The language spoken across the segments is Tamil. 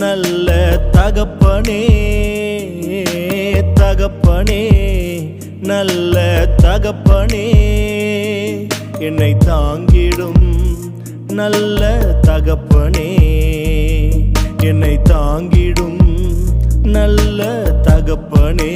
நல்ல தகப்பனே தகப்பனே நல்ல தகப்பனே என்னை தாங்கிடும் நல்ல தகப்பனே என்னை தாங்கிடும் நல்ல தகப்பனே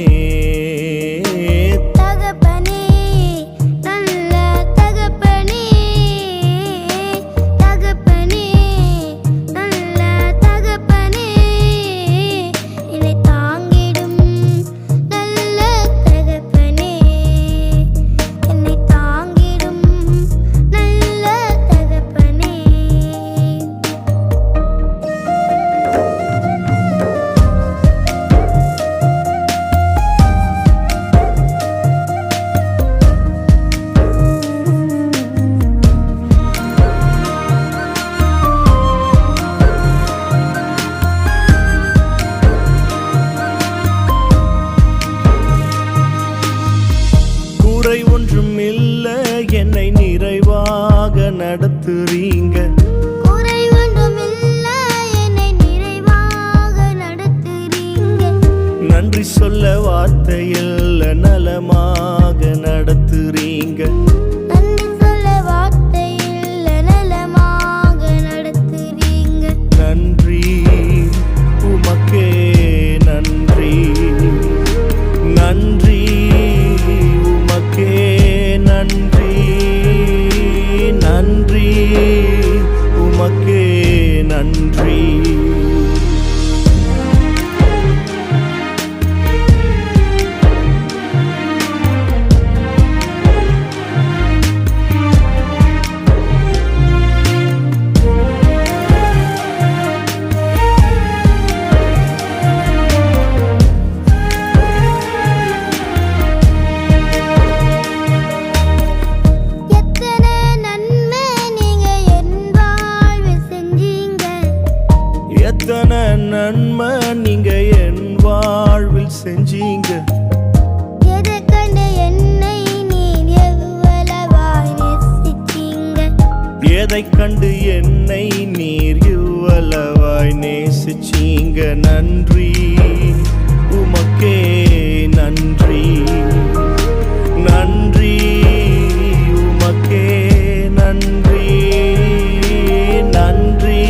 ஒன்றும் இல்ல என்னை நிறைவாக நடத்துறீங்க குறை ஒன்றும் இல்ல என்னை நிறைவாக நடத்துறீங்க நன்றி சொல்ல வார்த்தையில் நலமாக நடத்துறீங்க நன்றி சொல்ல வார்த்தையில் நலமாக நடத்துறீங்க நன்றி உமக்கே நன்றி நன்றி நன்றி நன்றி உமக்கே நன்றி எத்தனை நன்மை நீங்க என் வாழ்வில் செஞ்சீங்க எதை கண்டு என்னை நீர் எவ்வளவாய் நேசிச்சீங்க எதை கண்டு என்னை நீர் இவ்வளவாய் நேசிச்சீங்க நன்றி உமக்கே நன்றி நன்றி உமக்கே நன்றி நன்றி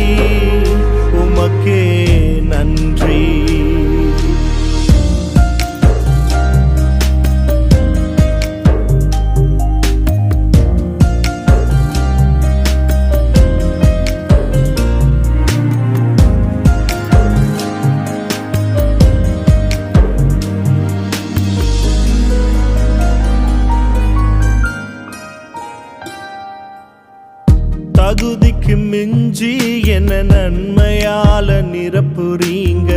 உமக்கே நன்றி தகுதிக்கு மிஞ்சி என்ன நன்மையால நிரப்புறீங்க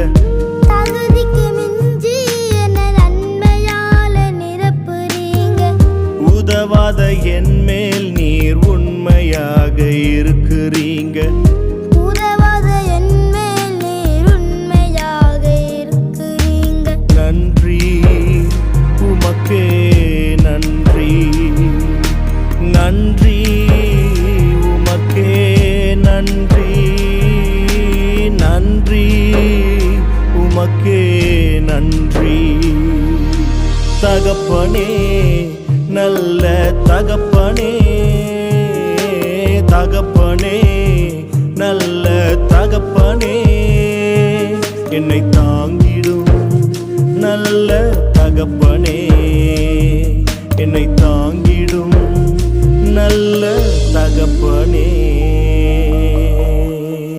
தகுதிக்கு மிஞ்சி என்ன நன்மையால நிரப்புறீங்க உதவாத என் மேல் நீர் உண்மையாக இருக்கிறீங்க உதவாத என் மேல் நீர் உண்மையாக இருக்கிறீங்க நன்றி உமக்கே நன்றி நன்றி உமக்கே நன்றி நன்றி உமக்கே நன்றி தகப்பனே நல்ல தகப்பனே தகப்பனே நல்ல தகப்பனே என்னை தாங்கிடும் நல்ல தகப்பனே என்னை தாங்கிடும் நல்ல தகப்பனே